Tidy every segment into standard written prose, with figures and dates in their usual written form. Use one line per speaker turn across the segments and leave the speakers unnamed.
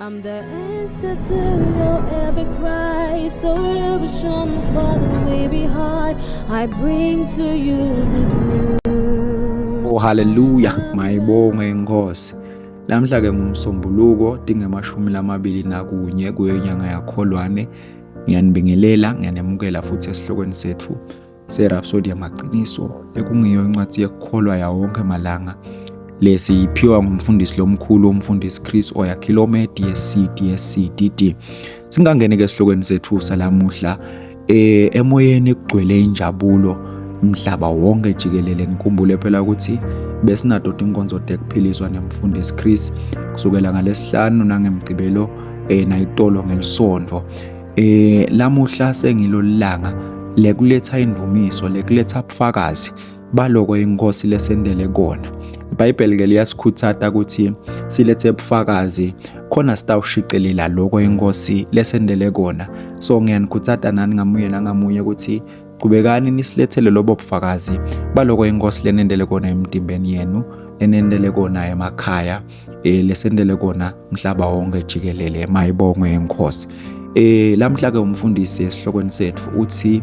I'm the answer to your every cry. So illusion for the way behind. I bring to you good news.
Oh haleluya, mayibonge inkosi. Lamhla ke ngumsombuluko dingemashumi lamabili nakunye kuyenyanga yakholwane. Ngiyanibingelela, ngiyanemukela futhi esihlokweni sethu seRhapsody yamaqiniso ekungiyo incwadi yekukholwa yawo wonke malanga. Lesiphiwa ngumfundisi lomkhulu umfundisi Chris Oyakhilome DSC. Singangene ke esihlokweni sethu salamuhla emoyeni kugcwele injabulo umhlaba wonke jikelele. Nikhumbule phela ukuthi besinadoda inkonzo dekuphiliswa nemfundisi Chris kusukela ngalesihlanu nangemgcibelo nayitolo ngelisonto. Lamuhla sengilolanga lekuletha indumiso, lekuletha ubufakazi baloko inkosi lesendele kona. iBhayibheli ke liyasikhuthaza ukuthi silethe ubufakazi khona sitawushicelela lokho inkosi lesendele kona. So ngiyanikhuthaza nani ngamunye ukuthi qhubekani nisilethele lobo bufakazi baloko inkosi lenendele kona emtimbeni yenu, lenendele kona emakhaya, lesendele kona umhlaba wonke jikelele. Mayibongwe inkosi. Lamhla ke umfundisi esihlokweni sethu uthi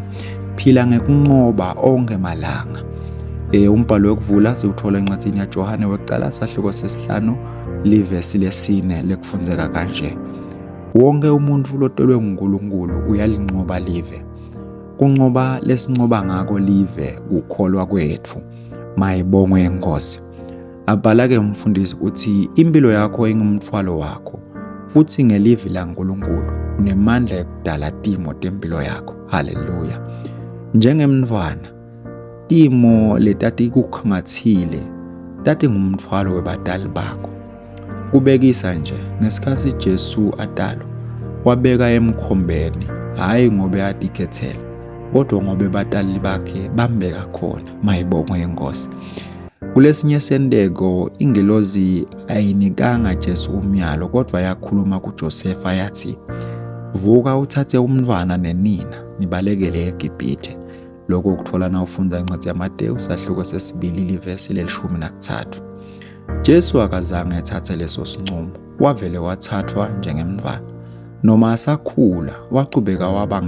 phila ngekunqoba onke malanga. Umbhalo wokuvula siwuthola encwadini yaJohane wekuqala sahloko sesihlanu livesi lesine lekufunzeka kanje. Wonke umuntu lotelwe nguNkulunkulu uyalinqoba live. Kunqoba lesinqoba ngako live ukukholwa kwethu. Mayibongwe inkosi. Abhala ke umfundisi uthi impilo yakho ingumthwalo wakho futhi ngelivi laNkulunkulu unemandla ekudala timo tempilo yakho. Haleluya. Njengemntwana timo letati kukhangathile tati ngumthwalo webadali bakho. Kubekisa nje ngesikhathi Jesu adalo wabeka emkhombeni, hayi ngoba yatikhethela kodwa ngoba badali bakhe bambeka khona. Mayibongwe inkosi. Kulesinye sendeko ingelozi ayinikanga Jesu umyalo kodwa yakhuluma kuJosefa yathi, vuka uthathe umntwana nenina nibalekele eGibhithe. Lokho ukuthola na ufunda incwadi yaMateyu sahloko sesibili livesi leli-13. Jesu akazange ethathe leso sinqumo, wavele wathathwa njengemntwana. Noma asakhula waqhubeka waba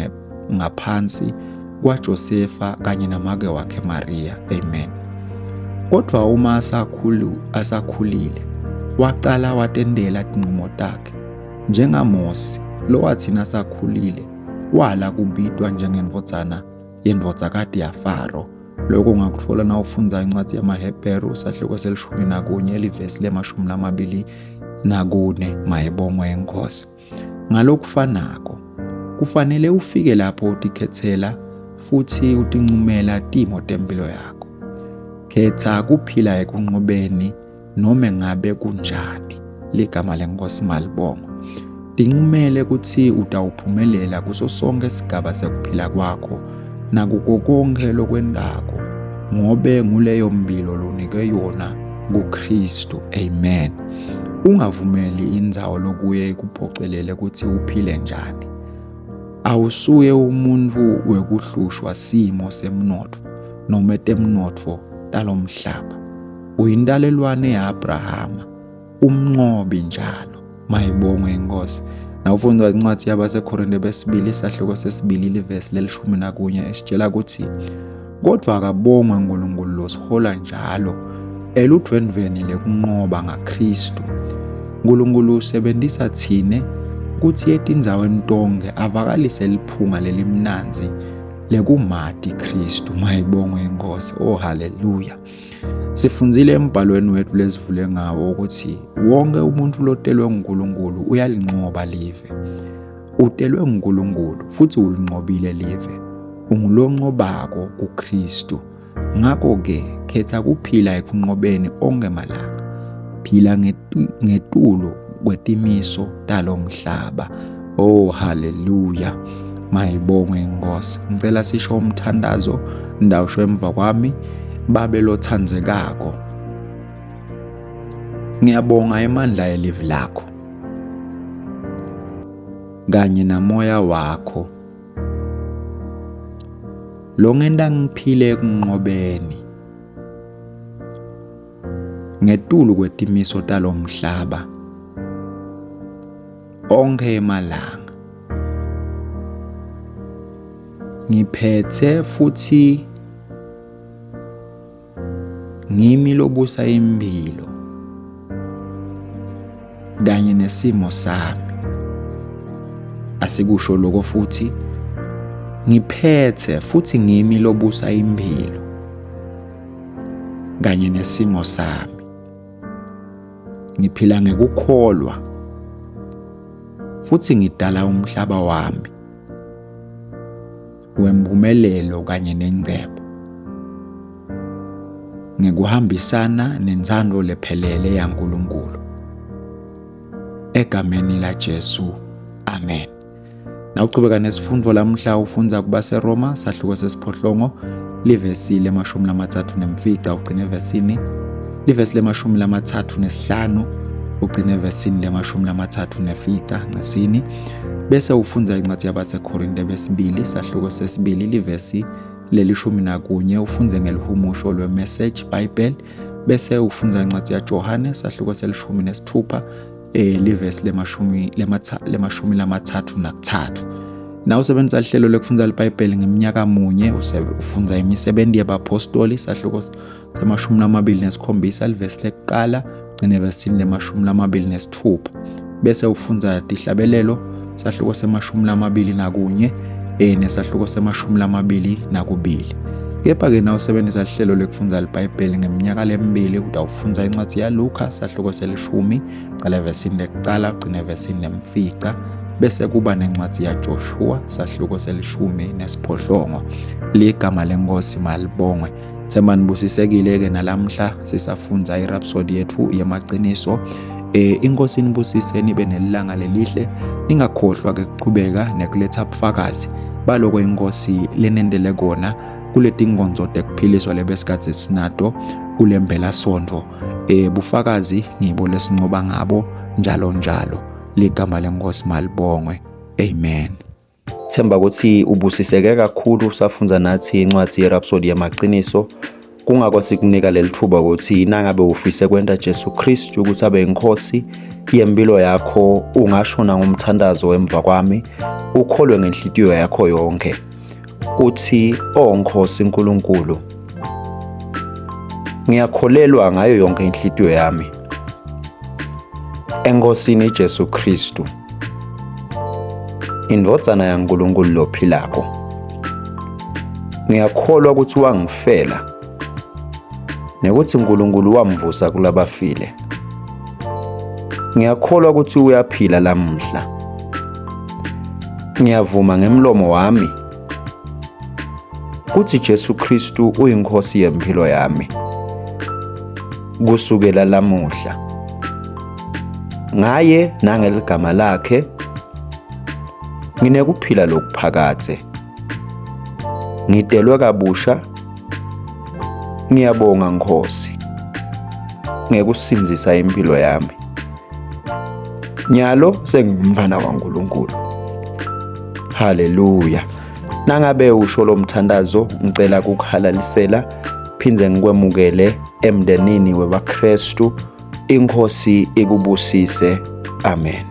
ngaphansi kwaJosefa kanye namake wakhe Maria. Amen. Kodwa uma asakhulile waqala watendela inqumo takhe njengaMosi lo wathi nasakhulile wala kubitwa njengendvodzana yendvodzakati yaFaro. Lokho ungakuthola na ufunda incwadi yamaHebheru sahloko se-11 livesi le-24. Mayibongwe inkosi. Ngalokufanako kufanele ufike lapho utikhethela futhi utinqumela timo tempilo yakho. Khetha kuphila ekunqobeni noma ngabe kunjani. Ligama lenkosi malibongo. Tinqumele ukuthi utawuphumelela kuso sonke isigaba sekuphila kwakho nakuko konke lokwendako ngobe nguleyo mbilo lonike yona kuKristu. Amen. Ungavumeli indzawo lokuye ikuphocelele ukuthi uphile njani. Awusuye umuntu wekuhlushwa simo semnotho noma temnotho talomhlaba. Uyindalelwane yaAbrahama, umnqobi njalo. Mayibongwe inkosi. Na ufunda incwadi yabaseKorinte besibili sahloko sesibili livesi leli-11 esitshela ukuthi kodwa akabongwe uNkulunkulu losihola njalo eludwendweni lekunqoba ngaKristu. uNkulunkulu usebenzisa thine kuthi etindzaweni tonke avakalise liphunga lelimnanzi lekumati Kristu. Mayibongwe inkosi. Oh haleluya. Sifunzile embhalweni wethu lesivule ngawo ukuthi wonke umuntu lotelwe nguNkulunkulu uyalinqoba live. Utelwe nguNkulunkulu futhi ulinqobile live. Ungulonqobako kuKristu. Ngakho ke khetha kuphila ekunqobeni onke malanga. Phila ngetulo kwetimiso talomhlaba. Oh haleluya. Mayibongwe inkosi. Ngicela sisho umthandazo ndawusho emva kwami. Babelo thandzekako. Ngiyabonga emandla elivi lakho kanye namoya wakho lo ngenda ngiphile ekunqobeni ngetulu kwetimiso talomhlaba. onke emalanga. Ngiphethe futhi ngimi lobusa impilo kanye nesimo sami. Asikusho lokho futhi, ngiphethe futhi ngimi lobusa impilo kanye nesimo sami. Ngiphila ngekukholwa futhi ngidala umhlaba wami wempumelelo kanye nengcebo, ngikuhambisana nenzando lephelele yaNkulunkulu. Egameni laJesu, amen. Nawuqhubeka nesifundo lamhla ufunza kubaseRoma sahluko sesiphohlongo livesi le-37 ugcine evesini livesi le-35 ugcine evesini le-39 ngesini, bese ufunza incwadi yabaseKorinte besibili sahluko sesibili livesi le-11 ufunze ngelihumusho lwe-Message Bible, bese ufunza incwadi yaJohane sahluko se-16 livesi le-33. Na usebenzisa lihlelo lokufunda iBhayibheli ngeminyaka munye ufunza imisebenzi yabapostoli sahluko se-27 livesi lekuqala ugcine evesini le-26, bese ufunza ihlabelelo sahluko se-21 nesahluko se-22. Kepha-ke na usebenzisa lihlelo lokufunda iBhayibheli ngeminyaka lemibili utawufunza incwadi yaLuka sahluko se-10 qala evesini lekuqala ugcine evesini le-4, bese kuba nencwadi yaJoshua sahluko se-18. Ligama lenkosi malibongwe. Themba nibusisekile-ke nalamhla sisafunza irhapsodi yethu yamaqiniso. Inkosi nibusise nibe nelanga lelihle, ningakhohlwa-ke kuqhubeka nekuletha ubufakazi baloko inkosi lenendele kona kuleti nkonzo tekuphiliswa lebesikhathi sinato kule mpelasonto. Bufakazi ngibo lesinqoba ngabo njalo njalo. Ligama lenkosi malibongwe. Amen. Themba ukuthi ubusiseke kakhulu usafunza nathi incwadi yerhapsodi yamaqiniso. Kungako sikunika leli thuba ukuthi nangabe ufise kwenta Jesu Kristu ukuthi abe inkosi yempilo yakho, ungashona ngomthandazo emva kwami, ukholwe ngenhliziyo yakho yonke uthi, Nkosi uNkulunkulu, ngiyakholelwa ngayo yonke inhliziyo yami enkosini Jesu Kristu, indodana yaNkulunkulu lophilako. Ngiyakholwa ukuthi wangifela nekuthi uNkulunkulu wamvusa kulabafile. Ngiyakholwa ukuthi uyaphila lamhla. Ngiyavuma ngemlomo wami ukuthi Jesu Kristu uyinkosi yempilo yami kusukela lamuhla. Ngaye nangeligama lakhe nginekuphila lokuphakathe. Ngidelwe kabusha. Ngiyabonga Nkosi ngekusinzisa impilo yami. Nyalo sengumfana kaNkulunkulu. Haleluya. Nangabe usho lo mthandazo ngicela ukuhalalisela phindze ngikwemukele emndenini webaKristu. Inkosi ikubusise. Amen.